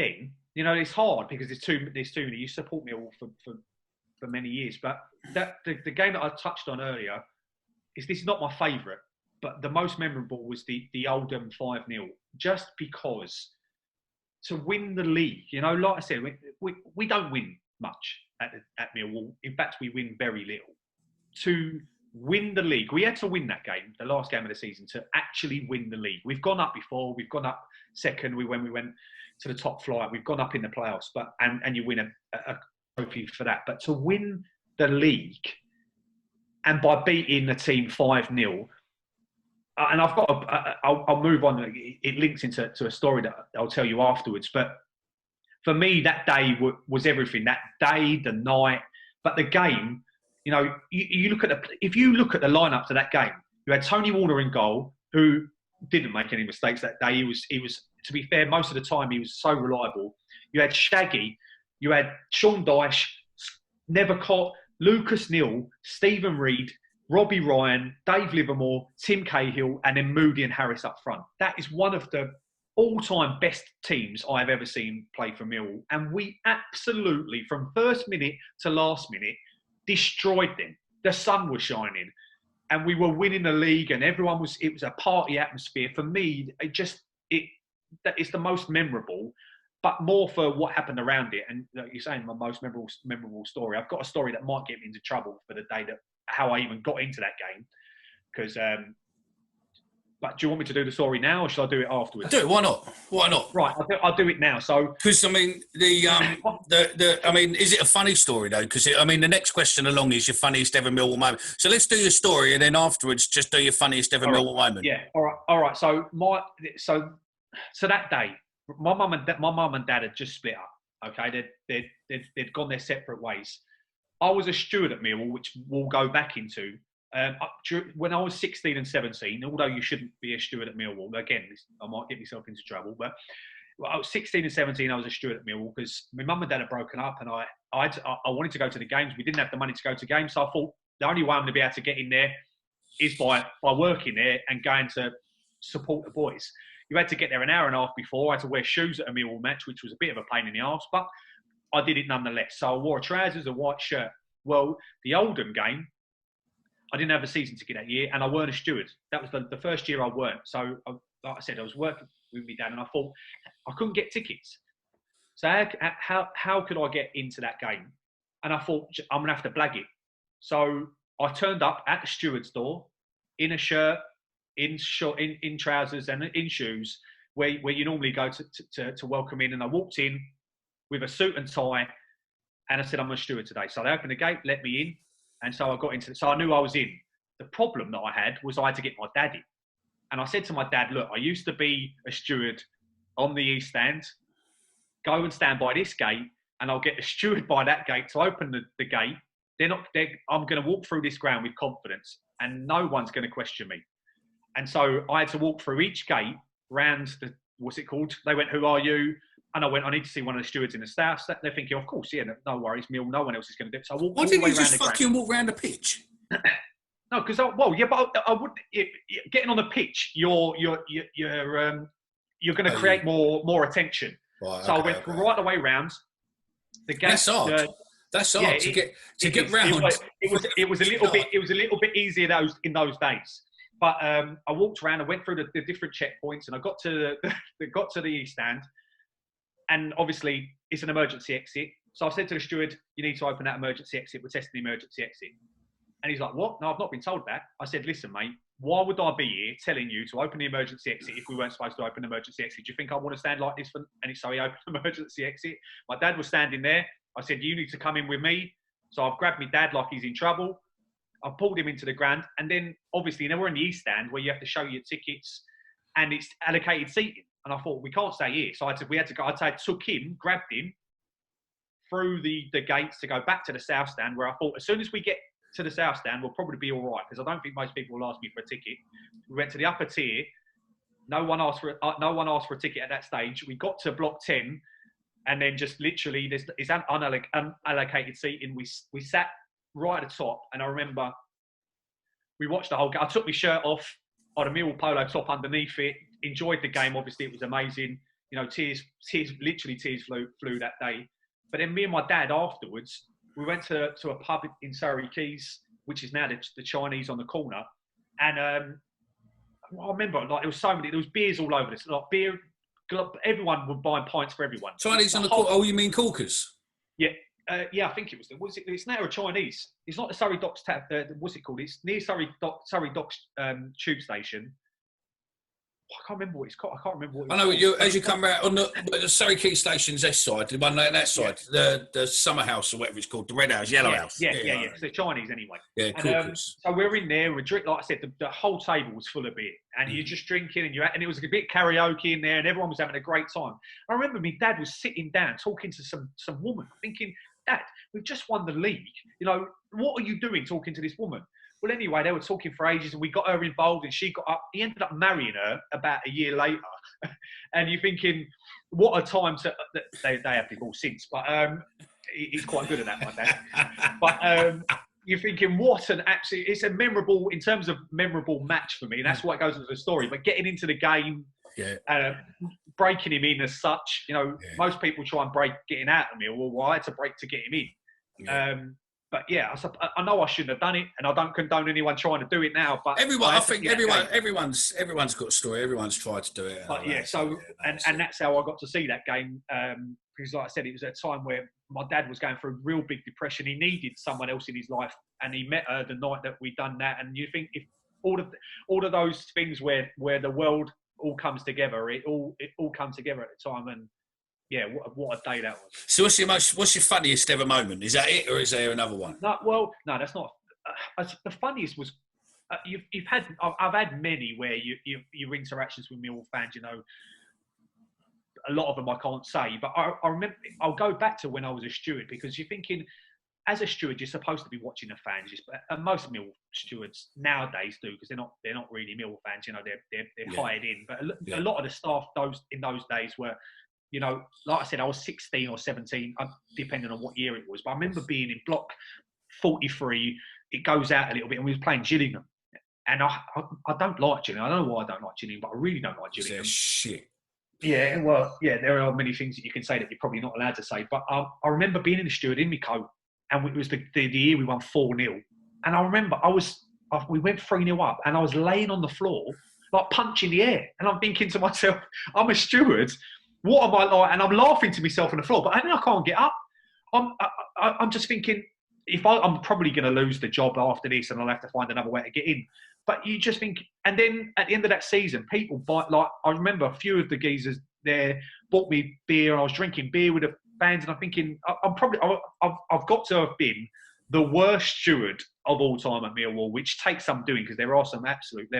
thing, you know, it's hard because there's too many. You support me all for many years, but the game that I touched on earlier this is not my favourite, but the most memorable was the Oldham 5-0, just because to win the league, you know, like I said, we don't win much at Millwall. In fact, we win very little. To win the league, we had to win that game, the last game of the season, to actually win the league. We've gone up before. We've gone up second. When we went to the top flight, we've gone up in the playoffs, but and you win a trophy for that. But to win the league, and by beating the team 5-0, and I've got I'll move on. It links into a story that I'll tell you afterwards. But for me, that day was everything. That day, the night, but the game. You know, if you look at the lineup to that game, you had Tony Warner in goal, who didn't make any mistakes that day. He was to be fair, most of the time he was so reliable. You had Shaggy, you had Sean Dyche, Nethercott, Lucas Neal, Stephen Reid, Robbie Ryan, Dave Livermore, Tim Cahill, and then Moody and Harris up front. That is one of the all-time best teams I've ever seen play for Millwall. And we absolutely, from first minute to last minute, destroyed them. The sun was shining and we were winning the league and it was a party atmosphere. For me, it's the most memorable, but more for what happened around it. And you're saying my most memorable story. I've got a story that might get me into trouble for the day how I even got into that game. Because, but do you want me to do the story now, or should I do it afterwards? Do it. Why not? Why not? Right, I'll do it now. So, because I mean, I mean, is it a funny story though? Because I mean, the next question along is your funniest ever Millwall moment. So let's do your story, and then afterwards, just do your funniest ever Millwall moment. Yeah. All right. So that day, my mum and dad had just split up. Okay, they'd gone their separate ways. I was a steward at Millwall, which we'll go back into. When I was 16 and 17, although you shouldn't be a steward at Millwall, again, I might get myself into trouble, but I was 16 and 17, I was a steward at Millwall because my mum and dad had broken up and I wanted to go to the games. We didn't have the money to go to games, so I thought the only way I'm going to be able to get in there is by working there and going to support the boys. You had to get there an hour and a half before. I had to wear shoes at a Millwall match, which was a bit of a pain in the arse, but I did it nonetheless. So I wore trousers, a white shirt. Well, the Oldham game, I didn't have a season ticket that year, and I weren't a steward. That was the first year I weren't. So, like I said, I was working with my dad, and I thought I couldn't get tickets. So how could I get into that game? And I thought I'm gonna have to blag it. So I turned up at the steward's door in a shirt, in trousers, and in shoes, where you normally go to welcome in. And I walked in with a suit and tie, and I said I'm a steward today. So they opened the gate, let me in. And so I got into it. So I knew I was in. The problem that I had was I had to get my dad in. And I said to my dad, look, I used to be a steward on the East Stand. Go and stand by this gate and I'll get the steward by that gate to open the gate. I'm going to walk through this ground with confidence and no one's going to question me. And so I had to walk through each gate round what's it called? They went, who are you? And I went, I need to see one of the stewards in the staff. They're thinking, of course, yeah, no worries, Mill, no one else is going to do it. So I walked all the way around the ground. Why didn't you just fucking walk around the pitch? No, because but I would. Getting on the pitch, you're going to create more attention. Right, so I went right the way round. The gate. That's hard. That's hard to get round. It was a little bit easier in those days. But I walked around. I went through the different checkpoints, and I got to the East Stand. And obviously, it's an emergency exit. So I said to the steward, you need to open that emergency exit. We're testing the emergency exit. And he's like, what? No, I've not been told that. I said, listen, mate, why would I be here telling you to open the emergency exit if we weren't supposed to open the emergency exit? Do you think I want to stand like this? And so he opened the emergency exit. My dad was standing there. I said, you need to come in with me. So I've grabbed my dad like he's in trouble. I pulled him into the ground. And then, obviously, we're in the East Stand where you have to show your tickets and it's allocated seating. And I thought, we can't stay here. So we had to go. I took him, grabbed him through the gates to go back to the South Stand, where I thought, as soon as we get to the South Stand, we'll probably be all right, because I don't think most people will ask me for a ticket. We went to the upper tier. No one asked for a ticket at that stage. We got to block 10, and then just literally, it's unallocated seating. We sat right at the top, and I remember we watched the whole game. I took my shirt off, on a Millwall polo top underneath it, enjoyed the game. Obviously, it was amazing. literally tears flew that day. But then me and my dad afterwards, we went to a pub in Surrey Quays, which is now the Chinese on the corner, and I remember there was so many. There was beers all over this, like beer. Everyone would buy pints for everyone. Chinese on the corner. Oh, you mean Corkers? Yeah. I think it was. It's now a Chinese. It's not the Surrey Docks tab. What's it called? It's near Surrey Docks tube station. I can't remember what it's called. I can't remember what it's called. As you come around on the Surrey Quay Station's this side, the one on that side, the Summer House or whatever it's called, the Red House, Yellow House. Yeah. It's the Chinese anyway. Yeah, and, so we're in there. We drink, like I said, the whole table was full of beer, and you're just drinking, and it was a bit karaoke in there, and everyone was having a great time. I remember my dad was sitting down talking to some woman, thinking, Dad, we've just won the league. What are you doing talking to this woman? Well, anyway, they were talking for ages, and we got her involved, and she got up. He ended up marrying her about a year later. And you're thinking, what a time to... They have divorced since, but he's quite good at that, my dad. But you're thinking, what an absolute... It's a memorable, in terms of memorable match for me, and that's what goes into the story. But getting into the game, breaking him in as such, most people try and break getting out of me. Well, I had to break to get him in. Yeah. But yeah, I know I shouldn't have done it, and I don't condone anyone trying to do it now. But everyone's got a story. Everyone's tried to do it. But yeah, and that's how I got to see that game. Because, like I said, it was a time where my dad was going through a real big depression. He needed someone else in his life, and he met her the night that we done that. And you think if all of those things where the world all comes together, it all comes together at the time. And yeah, what a day that was. So what's your funniest ever moment? Is that it, or is there another one? No, that's not. The funniest was I've had many where your interactions with Millwall fans, a lot of them I can't say, but I remember. I'll go back to when I was a steward, because you're thinking, as a steward, you're supposed to be watching the fans, and most Millwall stewards nowadays do, because they're not really Millwall fans. They're hired in, but a lot of the staff in those days were. Like I said, I was 16 or 17, depending on what year it was. But I remember being in block 43. It goes out a little bit, and we was playing Gillingham. And I don't like Gillingham. I don't know why I don't like Gillingham, but I really don't like Gillingham. Shit. Yeah, well, yeah, there are many things that you can say that you're probably not allowed to say. But I remember being in the steward in my coat, and it was the year we won 4-0. And I remember we went 3-0 up, and I was laying on the floor, like punching the air. And I'm thinking to myself, I'm a steward. What am I like? And I'm laughing to myself on the floor, but I can't get up. I'm just thinking, I'm probably going to lose the job after this, and I'll have to find another way to get in. But you just think, and then at the end of that season, people buy. Like I remember a few of the geezers there bought me beer, and I was drinking beer with the fans, and I'm thinking, I've got to have been the worst steward of all time at Millwall, which takes some doing, because there are some absolute lemons.